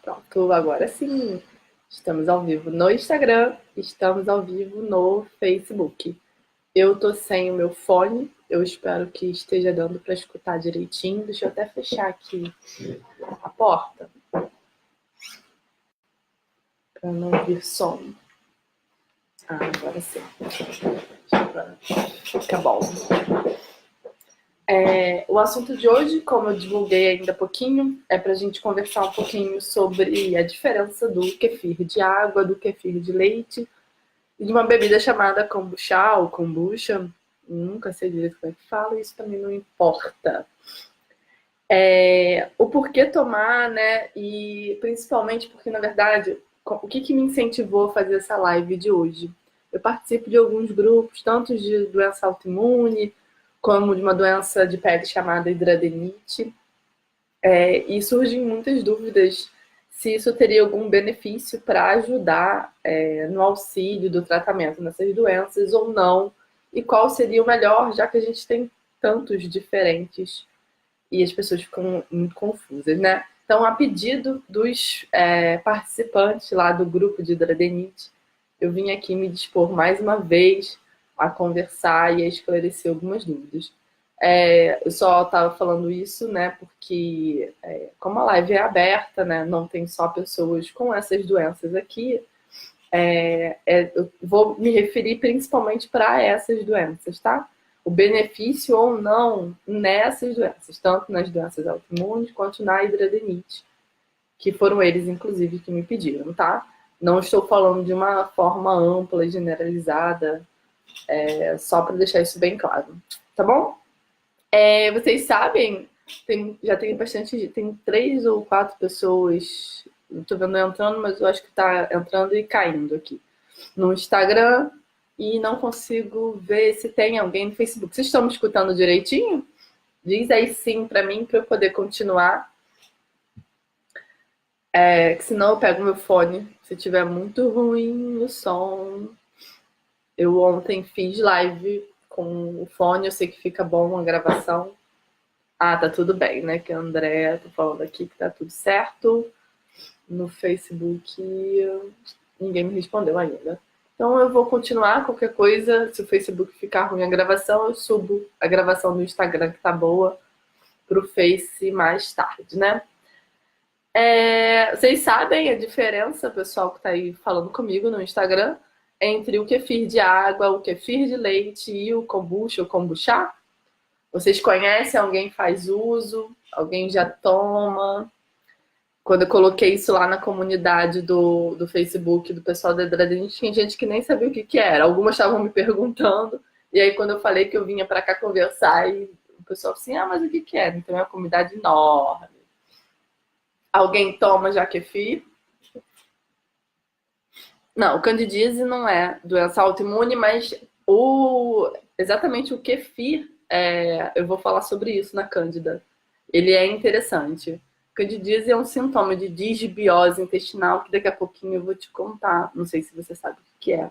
Pronto, agora sim. Estamos ao vivo no Instagram, estamos ao vivo no Facebook. Eu tô sem o meu fone, eu espero que esteja dando para escutar direitinho. Deixa eu até fechar aqui a porta para não ouvir som. Agora sim. Fica bom. O assunto de hoje, como eu divulguei ainda há pouquinho, é para a gente conversar um pouquinho sobre a diferença do kefir de água, do kefir de leite e de uma bebida chamada kombucha ou kombucha. Nunca sei direito como é que fala, isso também não importa. O porquê tomar, né? E principalmente porque, na verdade, o que me incentivou a fazer essa live de hoje? Eu participo de alguns grupos, tanto de doença autoimune, como de uma doença de pele chamada hidradeniite. E surgem muitas dúvidas se isso teria algum benefício para ajudar no auxílio do tratamento nessas doenças ou não, e qual seria o melhor, já que a gente tem tantos diferentes e as pessoas ficam muito confusas, né? Então, a pedido dos participantes lá do grupo de hidradeniite, eu vim aqui me dispor mais uma vez a conversar e a esclarecer algumas dúvidas. Eu só estava falando isso, né, porque como a live é aberta, né, não tem só pessoas com essas doenças aqui, eu vou me referir principalmente para essas doenças, tá? O benefício ou não nessas doenças, tanto nas doenças autoimunes quanto na hidradeniite, que foram eles, inclusive, que me pediram, tá? Não estou falando de uma forma ampla e generalizada, só para deixar isso bem claro, tá bom? Vocês sabem, já tem bastante, tem 3 ou 4 pessoas, não tô vendo entrando, mas eu acho que tá entrando e caindo aqui no Instagram, e não consigo ver se tem alguém no Facebook. Vocês estão me escutando direitinho? Diz aí sim para mim, para eu poder continuar. Que senão eu pego meu fone. Se tiver muito ruim o som. Eu ontem fiz live com o fone, eu sei que fica bom a gravação. Tá tudo bem, né? Que a Andréa tá falando aqui que tá tudo certo. No Facebook, ninguém me respondeu ainda. Então eu vou continuar, qualquer coisa, se o Facebook ficar ruim a gravação, eu subo a gravação do Instagram, que tá boa, pro Face mais tarde, né? Vocês sabem a diferença, pessoal que tá aí falando comigo no Instagram, entre o kefir de água, o kefir de leite e o kombucha, o kombucha? Vocês conhecem? Alguém faz uso? Alguém já toma? Quando eu coloquei isso lá na comunidade do Facebook, do pessoal da Hidradeniite, tinha gente que nem sabia o que era. Algumas estavam me perguntando. E aí, quando eu falei que eu vinha para cá conversar, e o pessoal assim, mas o que é? Então, é uma comunidade enorme. Alguém toma já kefir? Não, o candidíase não é doença autoimune, mas exatamente o kefir, eu vou falar sobre isso na Cândida. Ele é interessante. Candidíase é um sintoma de disbiose intestinal que daqui a pouquinho eu vou te contar. Não sei se você sabe o que é,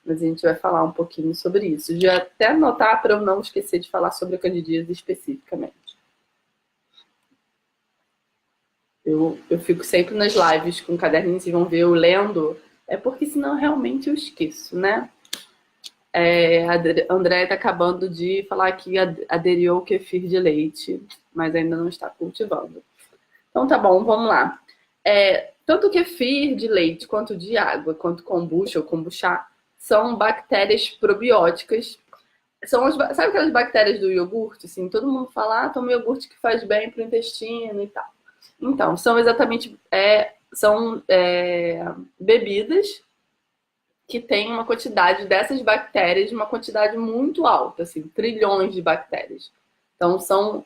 mas a gente vai falar um pouquinho sobre isso. Já até anotar para eu não esquecer de falar sobre a candidíase especificamente. Eu fico sempre nas lives com caderninhos, vocês vão ver eu lendo, porque senão realmente eu esqueço, né? A Andréia está acabando de falar que aderiu ao kefir de leite, mas ainda não está cultivando. Então tá bom, vamos lá. Tanto kefir de leite, quanto de água, quanto kombucha ou kombucha, são bactérias probióticas. Sabe aquelas bactérias do iogurte? Assim, todo mundo fala, toma iogurte que faz bem para o intestino e tal. Então, são exatamente bebidas que têm uma quantidade dessas bactérias, uma quantidade muito alta, assim, trilhões de bactérias. Então,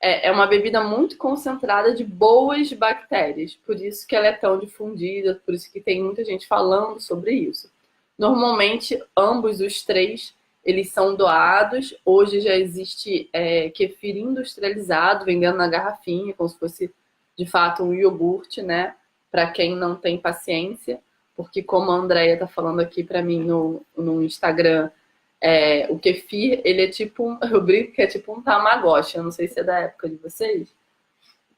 é uma bebida muito concentrada de boas bactérias, por isso que ela é tão difundida, por isso que tem muita gente falando sobre isso. Normalmente, ambos os três, eles são doados. Hoje já existe kefir industrializado, vendendo na garrafinha, como se fosse, de fato, um iogurte, né? Para quem não tem paciência, porque como a Andréia está falando aqui para mim no Instagram, o kefir, ele é tipo eu brinco que é tipo um tamagotchi, eu não sei se é da época de vocês,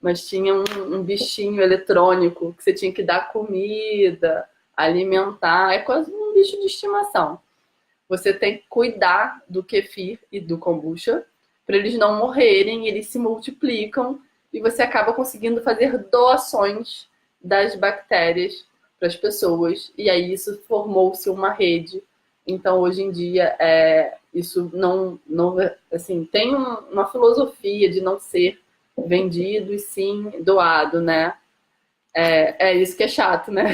mas tinha um bichinho eletrônico que você tinha que dar comida, alimentar. É quase um bicho de estimação. Você tem que cuidar do kefir e do kombucha para eles não morrerem, eles se multiplicam e você acaba conseguindo fazer doações das bactérias para as pessoas. E aí isso formou-se uma rede. Então, hoje em dia, isso não assim, tem uma filosofia de não ser vendido e sim doado, né? É isso que é chato, né?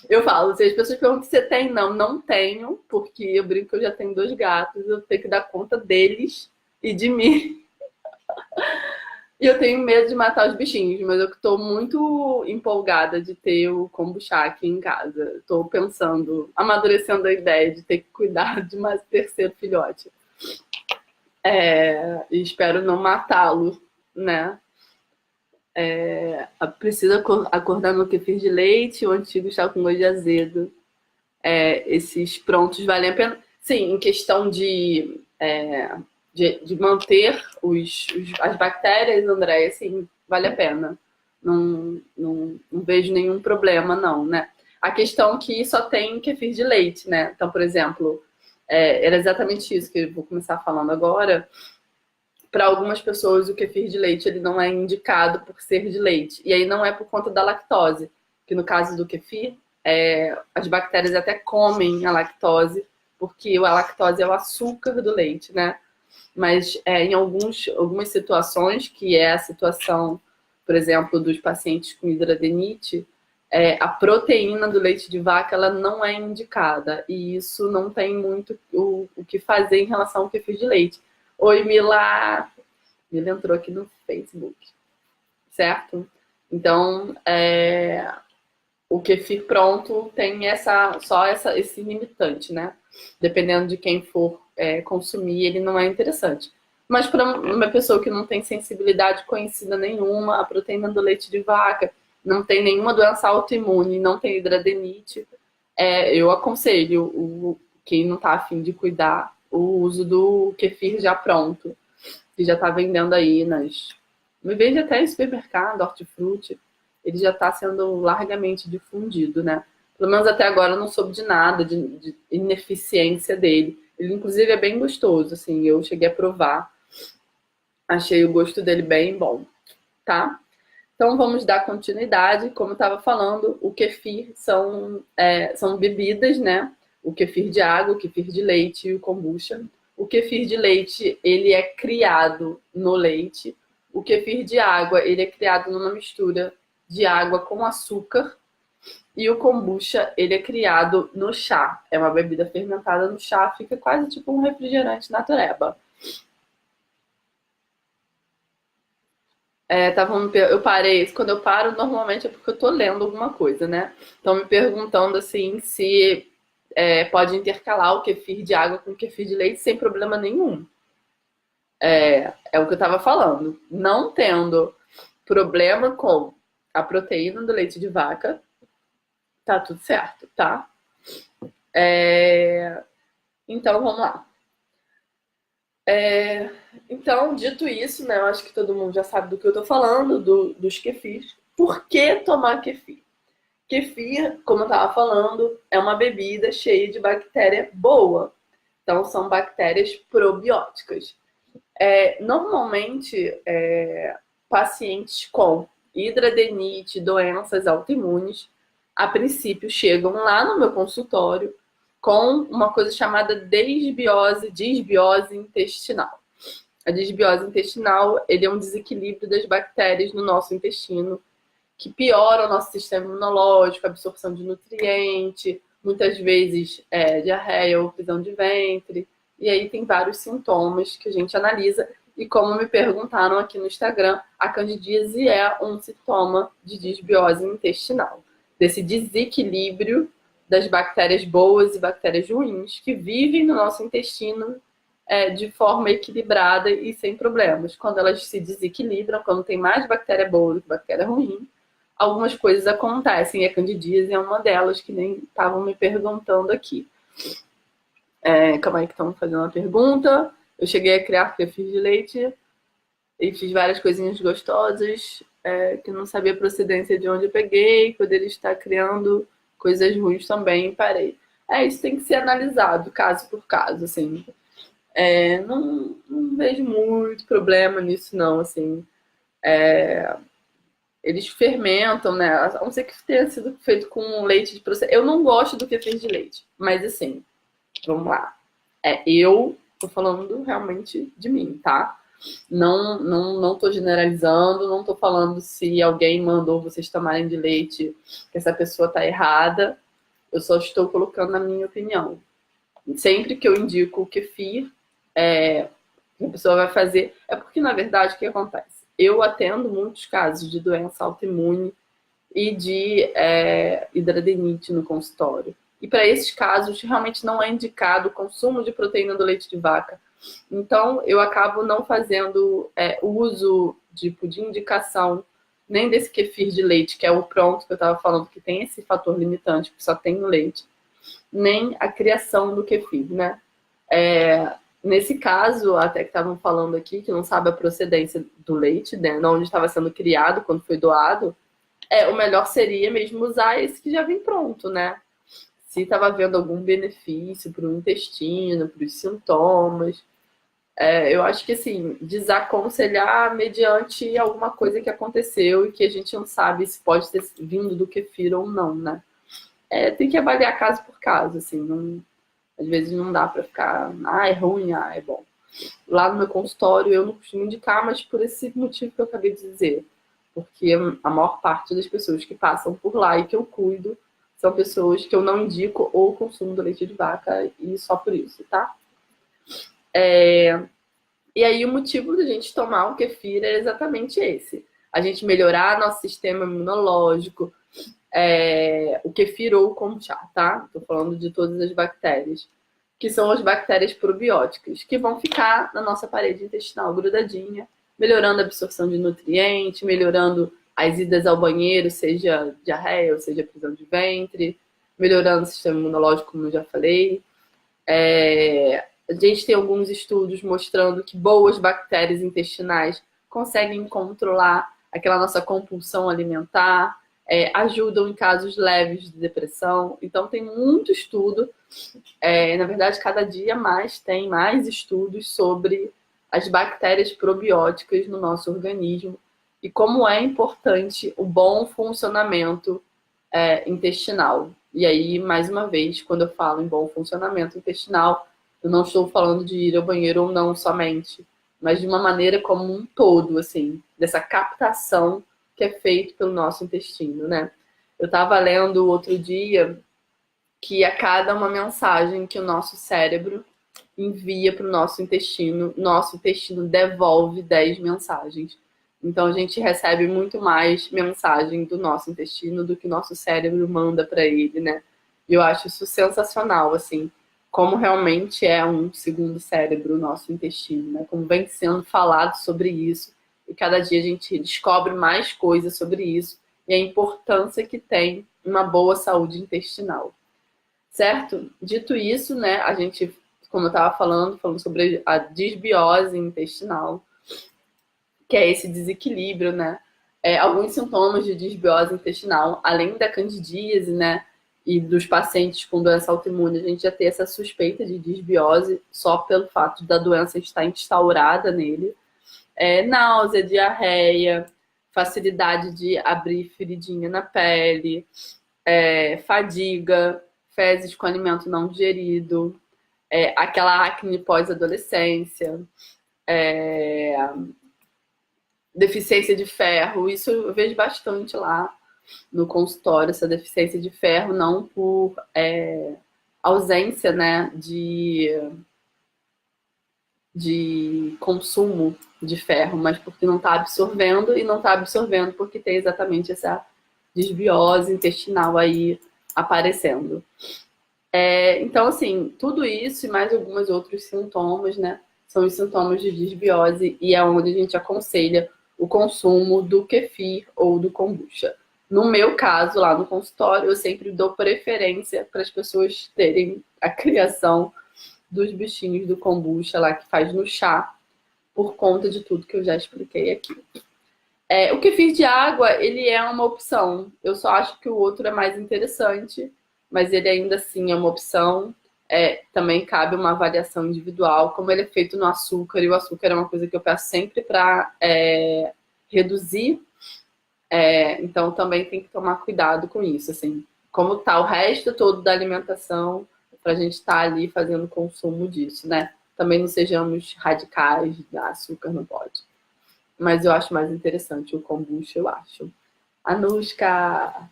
Eu falo, se as pessoas perguntam se você tem, não tenho, porque eu brinco que eu já tenho 2 gatos, eu tenho que dar conta deles e de mim. E eu tenho medo de matar os bichinhos, mas eu estou muito empolgada de ter o kombucha aqui em casa. Estou pensando, amadurecendo a ideia de ter que cuidar de mais terceiro filhote. E espero não matá-lo, né? Precisa acordar no kefir de leite, o antigo está com gosto de azedo. Esses prontos valem a pena. Sim, em questão de manter as bactérias, André, assim, vale a pena. Não vejo nenhum problema, não, né? A questão é que só tem kefir de leite, né? Então, por exemplo, era exatamente isso que eu vou começar falando agora. Para algumas pessoas, o kefir de leite ele não é indicado por ser de leite. E aí não é por conta da lactose, que no caso do kefir, as bactérias até comem a lactose, porque a lactose é o açúcar do leite, né? Mas em algumas situações, que é a situação, por exemplo, dos pacientes com hidroadenite, a proteína do leite de vaca ela não é indicada. E isso não tem muito o que fazer em relação ao kefir de leite. Oi, Mila! Mila entrou aqui no Facebook, certo? Então, o kefir pronto tem esse limitante, né? Dependendo de quem for consumir, ele não é interessante. Mas para uma pessoa que não tem sensibilidade conhecida nenhuma, a proteína do leite de vaca, não tem nenhuma doença autoimune, não tem hidroadenite, eu aconselho quem não está afim de cuidar o uso do kefir já pronto, que já está vendendo aí me vende até em supermercado, hortifruti, ele já está sendo largamente difundido, né? Pelo menos até agora eu não soube de nada, de ineficiência dele. Ele, inclusive, é bem gostoso, assim, eu cheguei a provar. Achei o gosto dele bem bom, tá? Então, vamos dar continuidade. Como eu estava falando, o kefir são bebidas, né? O kefir de água, o kefir de leite e o kombucha. O kefir de leite, ele é criado no leite. O kefir de água, ele é criado numa mistura de água com açúcar. E o kombucha, ele é criado no chá. É uma bebida fermentada no chá, fica quase tipo um refrigerante natureba. Eu parei, quando eu paro, normalmente é porque eu tô lendo alguma coisa, né? Estão me perguntando assim se pode intercalar o kefir de água com o kefir de leite sem problema nenhum. É o que eu tava falando. Não tendo problema com a proteína do leite de vaca, tá tudo certo, tá? Então, vamos lá. Então, dito isso, né? Eu acho que todo mundo já sabe do que eu tô falando, dos kefirs. Por que tomar kefir? Kefir, como eu estava falando, é uma bebida cheia de bactéria boa. Então, são bactérias probióticas. Normalmente, pacientes com hidroadenite, doenças autoimunes, a princípio chegam lá no meu consultório com uma coisa chamada disbiose intestinal. A disbiose intestinal ele é um desequilíbrio das bactérias no nosso intestino, que piora o nosso sistema imunológico, absorção de nutriente, muitas vezes diarreia ou prisão de ventre. E aí tem vários sintomas que a gente analisa. E como me perguntaram aqui no Instagram, a candidíase é um sintoma de disbiose intestinal. Desse desequilíbrio das bactérias boas e bactérias ruins que vivem no nosso intestino de forma equilibrada e sem problemas. Quando elas se desequilibram, quando tem mais bactéria boa do que bactéria ruim, algumas coisas acontecem. E a candidíase é uma delas, que nem estavam me perguntando aqui. Calma aí que estão fazendo uma pergunta. Eu cheguei a criar kefir de leite. e fiz várias coisinhas gostosas, que eu não sabia a procedência de onde eu peguei, poderia estar criando coisas ruins também, e parei. Isso tem que ser analisado, caso por caso, assim. Não vejo muito problema nisso, não, assim. Eles fermentam, né? A não ser que tenha sido feito com leite de processo. Eu não gosto do kefir de leite, mas assim, vamos lá. Eu tô falando realmente de mim, tá? Não tô generalizando, não tô falando se alguém mandou vocês tomarem de leite que essa pessoa tá errada. Eu só estou colocando a minha opinião. Sempre que eu indico o kefir, a pessoa vai fazer. É porque, na verdade, o que acontece? Eu atendo muitos casos de doença autoimune e de hidradenite no consultório. E para esses casos, realmente não é indicado o consumo de proteína do leite de vaca. Então, eu acabo não fazendo uso de indicação nem desse kefir de leite, que é o pronto que eu estava falando, que tem esse fator limitante, que só tem no leite, nem a criação do kefir, né? Nesse caso, até que estavam falando aqui, que não sabe a procedência do leite, né? Onde estava sendo criado, quando foi doado, o melhor seria mesmo usar esse que já vem pronto, né? Se estava havendo algum benefício para o intestino, para os sintomas. Eu acho que, assim, desaconselhar mediante alguma coisa que aconteceu e que a gente não sabe se pode ter vindo do kefir ou não, né? Tem que avaliar caso por caso, assim, às vezes não dá para ficar, é ruim, é bom. Lá no meu consultório eu não costumo indicar, mas por esse motivo que eu acabei de dizer. Porque a maior parte das pessoas que passam por lá e que eu cuido são pessoas que eu não indico ou consumo do leite de vaca e só por isso, tá? E aí o motivo da gente tomar o kefir é exatamente esse. A gente melhorar nosso sistema imunológico, o kefir ou o kombucha, tá? Tô falando de todas as bactérias, que são as bactérias probióticas, que vão ficar na nossa parede intestinal grudadinha, melhorando a absorção de nutrientes, melhorando as idas ao banheiro, seja diarreia ou seja prisão de ventre, melhorando o sistema imunológico, como eu já falei. A gente tem alguns estudos mostrando que boas bactérias intestinais conseguem controlar aquela nossa compulsão alimentar, ajudam em casos leves de depressão. Então, tem muito estudo. Na verdade, cada dia tem mais estudos sobre as bactérias probióticas no nosso organismo e como é importante o bom funcionamento intestinal. E aí, mais uma vez, quando eu falo em bom funcionamento intestinal, eu não estou falando de ir ao banheiro ou não somente, mas de uma maneira como um todo, assim, dessa captação que é feito pelo nosso intestino, né? Eu estava lendo outro dia que a cada uma mensagem que o nosso cérebro envia para o nosso intestino devolve 10 mensagens. Então a gente recebe muito mais mensagem do nosso intestino do que o nosso cérebro manda para ele, né? E eu acho isso sensacional, assim, como realmente é um segundo cérebro o nosso intestino, né? Como vem sendo falado sobre isso e cada dia a gente descobre mais coisas sobre isso e a importância que tem uma boa saúde intestinal. Certo? Dito isso, né, a gente, como eu estava falando sobre a disbiose intestinal, que é esse desequilíbrio, né? Alguns sintomas de disbiose intestinal, além da candidíase, né, e dos pacientes com doença autoimune, a gente já tem essa suspeita de disbiose só pelo fato da doença estar instaurada nele. Náusea, diarreia, facilidade de abrir feridinha na pele, fadiga, fezes com alimento não digerido, aquela acne pós-adolescência, deficiência de ferro. Isso eu vejo bastante lá no consultório, essa deficiência de ferro, não por ausência, né, de consumo de ferro, mas porque não está absorvendo, e não está absorvendo porque tem exatamente essa disbiose intestinal aí aparecendo. Então, assim, tudo isso e mais alguns outros sintomas, né, são os sintomas de disbiose e é onde a gente aconselha o consumo do kefir ou do kombucha. No meu caso, lá no consultório, eu sempre dou preferência para as pessoas terem a criação dos bichinhos do kombucha lá que faz no chá, por conta de tudo que eu já expliquei aqui. O kefir de água, ele é uma opção. Eu só acho que o outro é mais interessante, mas ele ainda assim é uma opção. Também cabe uma avaliação individual, como ele é feito no açúcar, e o açúcar é uma coisa que eu peço sempre para reduzir. Então também tem que tomar cuidado com isso, assim, como tá o resto todo da alimentação, para a gente estar ali fazendo consumo disso, né? Também não sejamos radicais, açúcar não pode. Mas eu acho mais interessante o kombucha, eu acho. Anushka,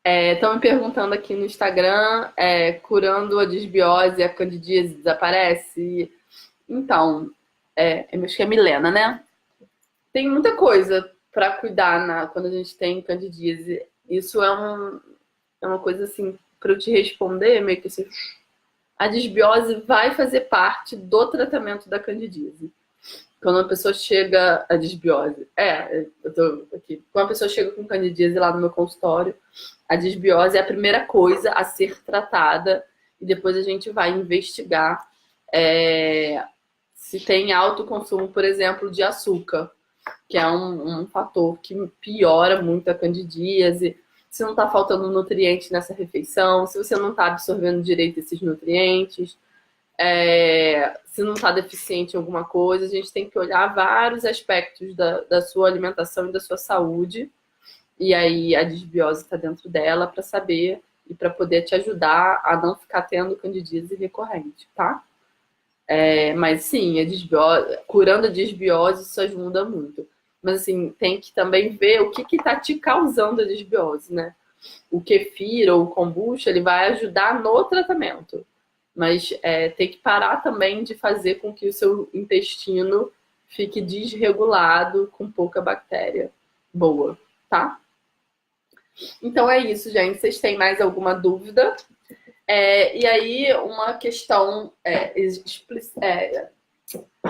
estão me perguntando aqui no Instagram, curando a desbiose, a candidíase desaparece? Então, eu acho que é Milena, né? Tem muita coisa para cuidar quando a gente tem candidíase. Isso é uma coisa assim, para eu te responder, meio que assim, a desbiose vai fazer parte do tratamento da candidíase. Quando uma pessoa chega a desbiose, eu tô aqui. Quando uma pessoa chega com candidíase lá no meu consultório, a desbiose é a primeira coisa a ser tratada e depois a gente vai investigar se tem alto consumo, por exemplo, de açúcar, que é um fator que piora muito a candidíase. Se não está faltando nutriente nessa refeição, se você não está absorvendo direito esses nutrientes, se não está deficiente em alguma coisa, a gente tem que olhar vários aspectos da sua alimentação e da sua saúde. E aí a desbiose está dentro dela para saber e para poder te ajudar a não ficar tendo candidíase recorrente, tá? Mas sim, curando a desbiose, isso ajuda muito. Mas assim, tem que também ver o que está te causando a desbiose, né? O kefir ou o kombucha, ele vai ajudar no tratamento. Mas tem que parar também de fazer com que o seu intestino fique desregulado com pouca bactéria boa, tá? Então é isso, gente. Vocês têm mais alguma dúvida? E aí, uma questão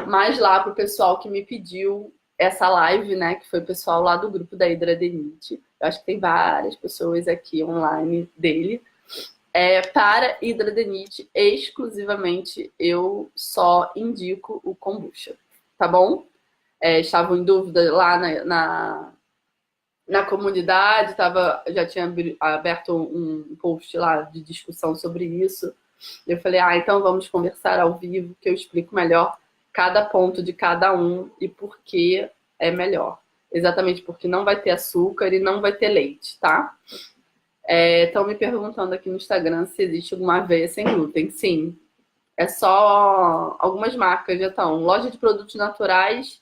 mais lá para o pessoal que me pediu essa live, né? Que foi o pessoal lá do grupo da Hidradenite. Eu acho que tem várias pessoas aqui online dele. Para Hidradenite, exclusivamente, eu só indico o kombucha, tá bom? Estavam em dúvida lá na comunidade, já tinha aberto um post lá de discussão sobre isso. Eu falei, então vamos conversar ao vivo, que eu explico melhor cada ponto de cada um e por que é melhor. Exatamente porque não vai ter açúcar e não vai ter leite, tá? Estão me perguntando aqui no Instagram se existe alguma aveia sem glúten. Sim, é só algumas marcas já estão. Loja de produtos naturais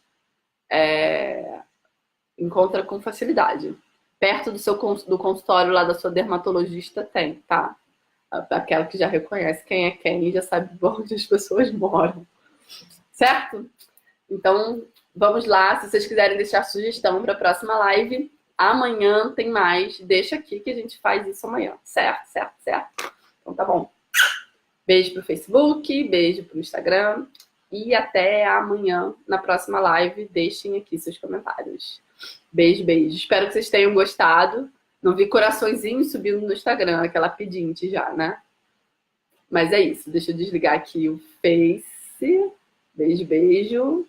encontra com facilidade. Perto do consultório lá da sua dermatologista tem, tá? Aquela que já reconhece quem é quem e já sabe onde as pessoas moram. Certo? Então, vamos lá. Se vocês quiserem deixar sugestão para a próxima live, amanhã tem mais. Deixa aqui que a gente faz isso amanhã. Certo? Então tá bom. Beijo pro Facebook, beijo pro Instagram. E até amanhã na próxima live. Deixem aqui seus comentários. Beijo, beijo. Espero que vocês tenham gostado. Não vi coraçõezinhos subindo no Instagram, aquela pedinte já, né? Mas é isso. Deixa eu desligar aqui o Face. Beijo, beijo.